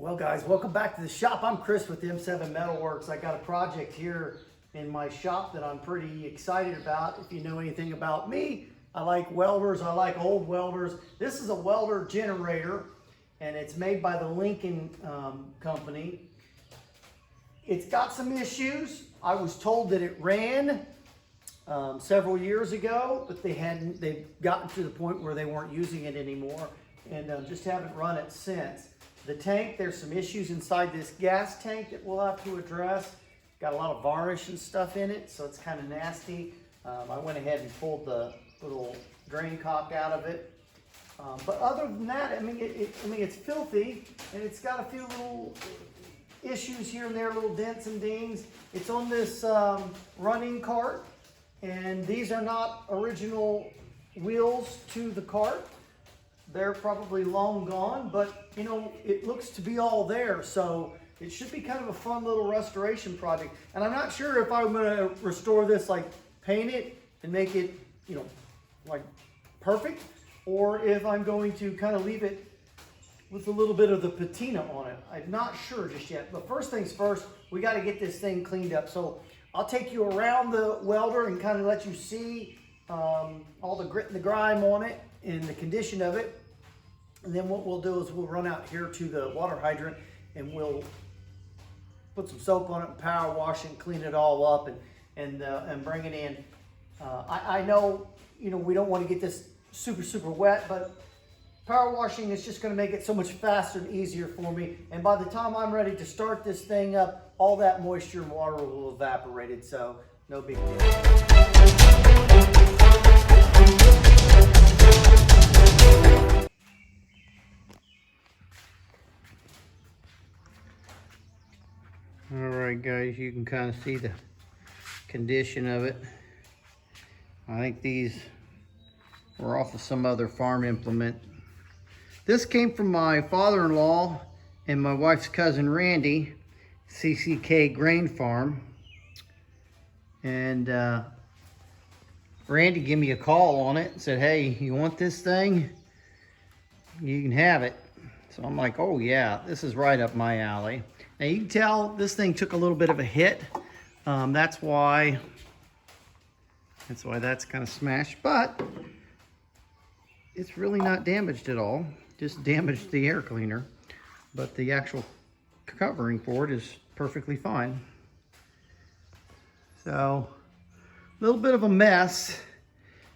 Well guys, welcome back to the shop. I'm Chris with M7 Metalworks. I got a project here in my shop that I'm pretty excited about. If you know anything about me, I like welders, I like old welders. This is a welder generator and it's made by the Lincoln company. It's got some issues. I was told that it ran several years ago, but they've gotten to the point where they weren't using it anymore and just haven't run it since. The tank, there's some issues inside this gas tank that we'll have to address. Got a lot of varnish and stuff in it, so it's kind of nasty. I went ahead and pulled the little drain cock out of it. But other than that, I mean, it's filthy, and it's got a few little issues here and there, little dents and dings. It's on this running cart, and these are not original wheels to the cart. They're probably long gone, but you know, it looks to be all there, so it should be kind of a fun little restoration project. And I'm not sure if I'm gonna restore this, like paint it and make it, you know, like perfect, or if I'm going to kind of leave it with a little bit of the patina on it. I'm not sure just yet, but first things first, we got to get this thing cleaned up. So I'll take you around the welder and kind of let you see all the grit and the grime on it and the condition of it. And then what we'll do is we'll run out here to the water hydrant and we'll put some soap on it and power wash it and clean it all up and bring it in. I know, you know, we don't want to get this super wet, but power washing is just going to make it so much faster and easier for me. And by the time I'm ready to start this thing up, all that moisture and water will have evaporated, so no big deal. Alright guys, you can kind of see the condition of it. I think these were off of some other farm implement. This came from my father-in-law and my wife's cousin Randy, CCK Grain Farm. And Randy gave me a call on it and said, hey, you want this thing? You can have it. So I'm like, oh yeah, this is right up my alley. Now you can tell this thing took a little bit of a hit. That's why that's kind of smashed, but it's really not damaged at all. Just damaged the air cleaner, but the actual covering for it is perfectly fine. So a little bit of a mess,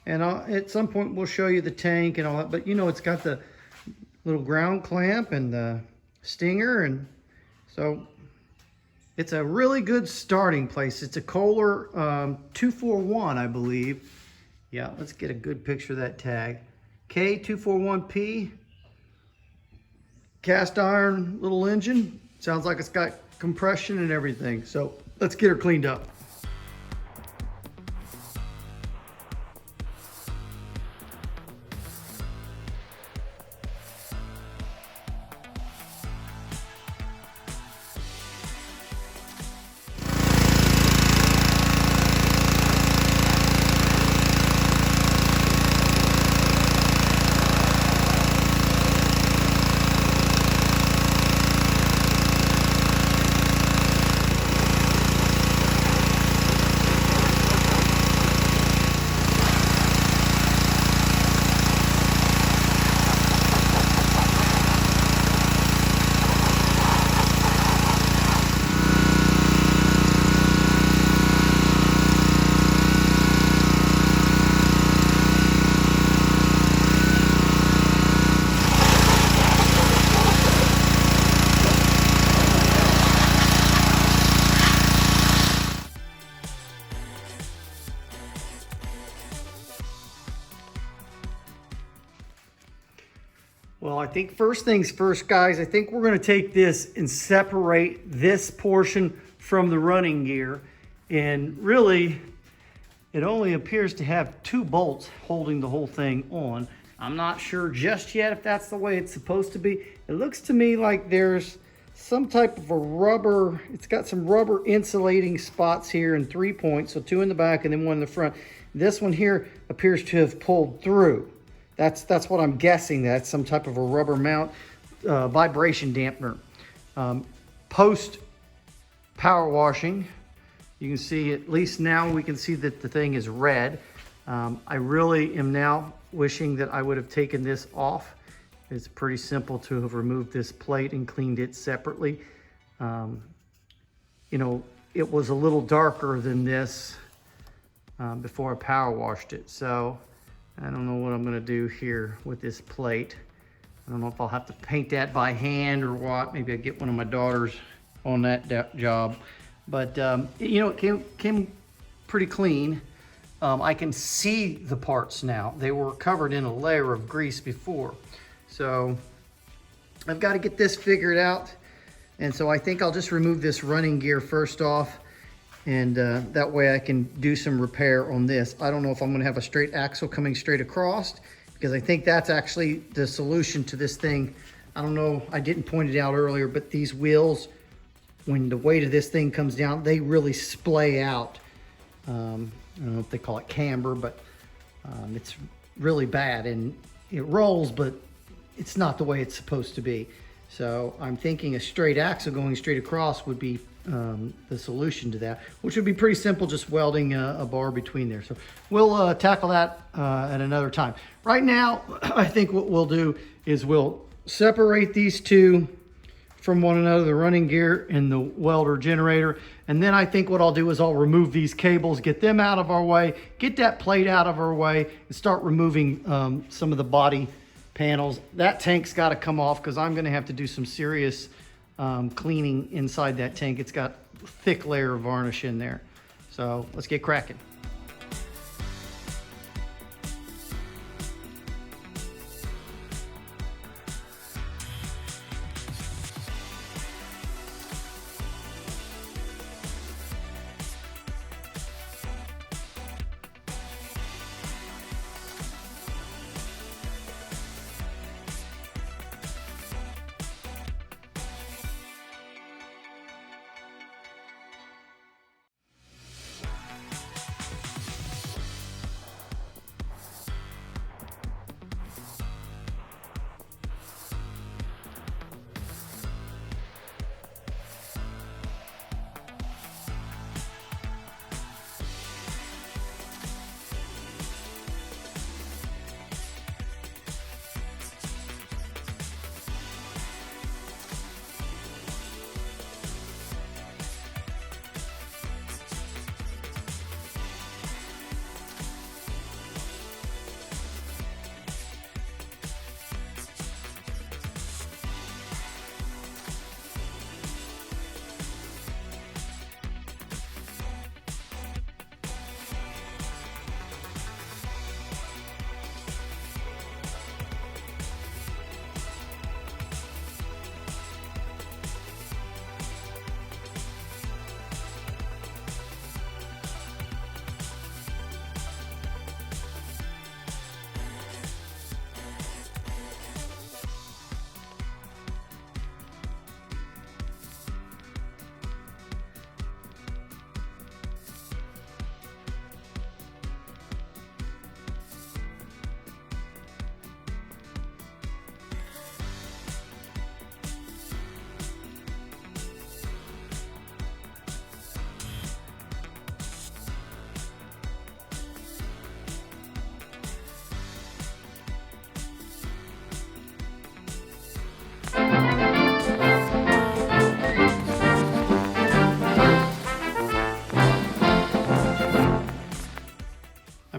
and at some point we'll show you the tank and all that, but you know, it's got the little ground clamp and the stinger, and so it's a really good starting place. It's a Kohler 241, I believe. Yeah, let's get a good picture of that tag. K241P, cast iron little engine. Sounds like it's got compression and everything. So let's get her cleaned up. Well, I think first things first, guys, I think we're going to take this and separate this portion from the running gear. And really, it only appears to have 2 bolts holding the whole thing on. I'm not sure just yet if that's the way it's supposed to be. It looks to me like there's some type of a rubber, it's got some rubber insulating spots here and 3 points, so 2 in the back and then 1 in the front. This one here appears to have pulled through. That's what I'm guessing. That's some type of a rubber mount vibration dampener. Post power washing, you can see, at least now we can see that the thing is red. I really am now wishing that I would have taken this off. It's pretty simple to have removed this plate and cleaned it separately. You know, it was a little darker than this before I power washed it. So I don't know what I'm gonna do here with this plate. I don't know if I'll have to paint that by hand or what. Maybe I'll get one of my daughters on that job. But you know, it came pretty clean. I can see the parts now. They were covered in a layer of grease before. So I've got to get this figured out. And so I think I'll just remove this running gear first off, and that way I can do some repair on this. I don't know if I'm going to have a straight axle coming straight across, because I think that's actually the solution to this thing. I don't know, I didn't point it out earlier, but these wheels, when the weight of this thing comes down, they really splay out. I don't know if they call it camber, but it's really bad, and it rolls, but it's not the way it's supposed to be. So I'm thinking a straight axle going straight across would be the solution to that, which would be pretty simple, just welding a bar between there. So we'll tackle that at another time. Right now, I think what we'll do is we'll separate these two from one another, the running gear and the welder generator. And then I think what I'll do is I'll remove these cables, get them out of our way, get that plate out of our way, and start removing some of the body panels. That tank's got to come off, because I'm going to have to do some serious cleaning inside that tank. It's got a thick layer of varnish in there. So let's get cracking.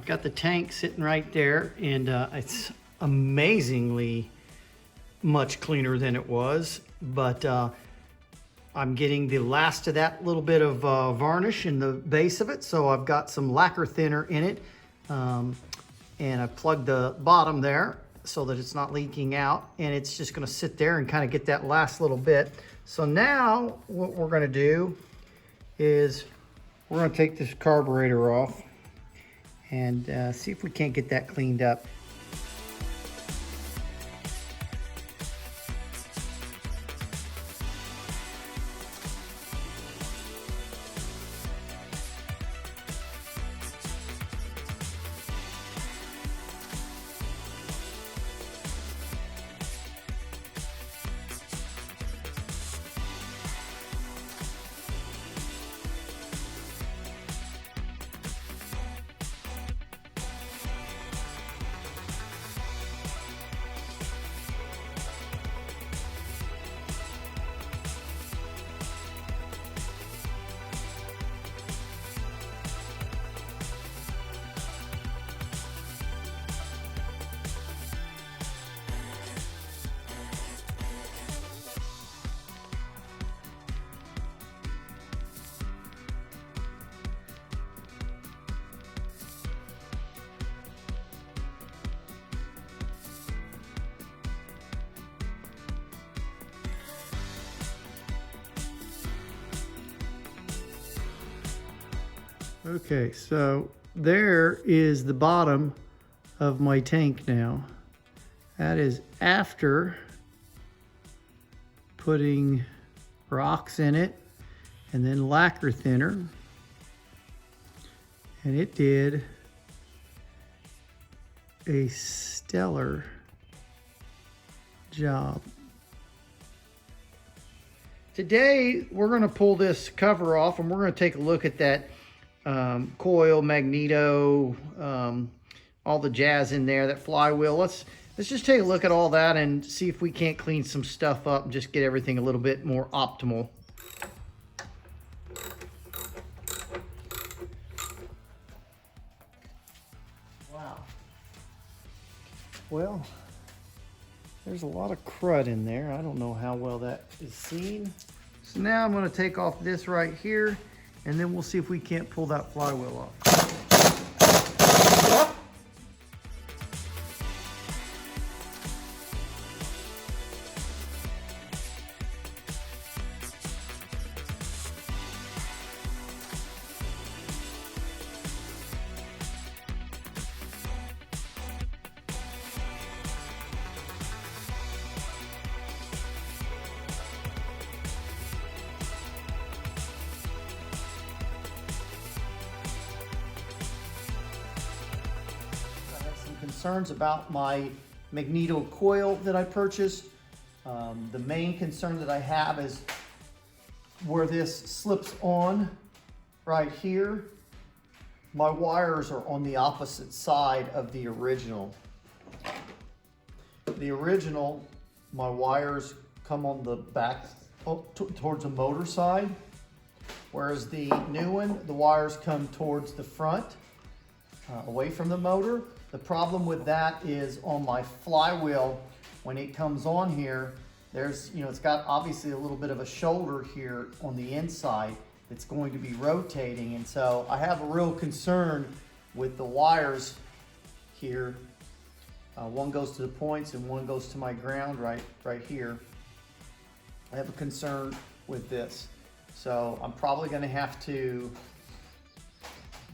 Got the tank sitting right there, and it's amazingly much cleaner than it was, but I'm getting the last of that little bit of varnish in the base of it, so I've got some lacquer thinner in it, and I plugged the bottom there so that it's not leaking out, and it's just going to sit there and kind of get that last little bit. So now what we're going to do is we're going to take this carburetor off and see if we can't get that cleaned up. Okay, so there is the bottom of my tank now. That is after putting rocks in it and then lacquer thinner. And it did a stellar job. Today, we're going to pull this cover off and we're going to take a look at that coil, Magneto, all the jazz in there, that flywheel. Let's just take a look at all that and see if we can't clean some stuff up and just get everything a little bit more optimal. Wow. Well, there's a lot of crud in there. I don't know how well that is seen. So now I'm going to take off this right here, and then we'll see if we can't pull that flywheel off. Concerns about my Magneto coil that I purchased. The main concern that I have is where this slips on right here. My wires are on the opposite side of the original. The original, my wires come on the back towards the motor side, whereas the new one, the wires come towards the front, away from the motor. The problem with that is on my flywheel, when it comes on here, there's, it's got obviously a little bit of a shoulder here on the inside that's going to be rotating. And so I have a real concern with the wires here. One goes to the points and one goes to my ground right here. I have a concern with this. So I'm probably going to have to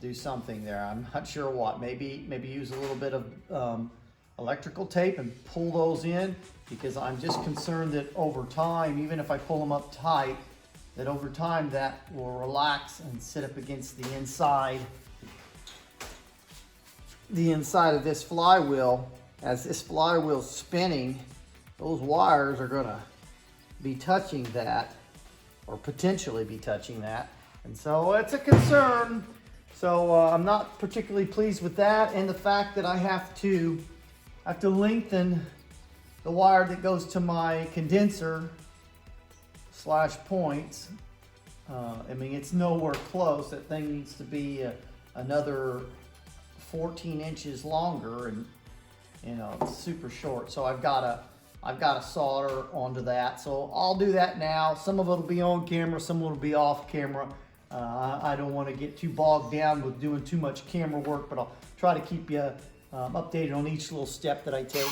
do something there. I'm not sure what. Maybe use a little bit of electrical tape and pull those in, because I'm just concerned that over time, even if I pull them up tight, that over time that will relax and sit up against the inside of this flywheel. As this flywheel's spinning, those wires are going to be touching that, or potentially be touching that, and so it's a concern. So I'm not particularly pleased with that, and the fact that I have to lengthen the wire that goes to my condenser / points. I mean, it's nowhere close. That thing needs to be another 14 inches longer, and it's super short. So I've got to solder onto that. So I'll do that now. Some of it will be on camera, some of it will be off camera. I don't want to get too bogged down with doing too much camera work, but I'll try to keep you updated on each little step that I take.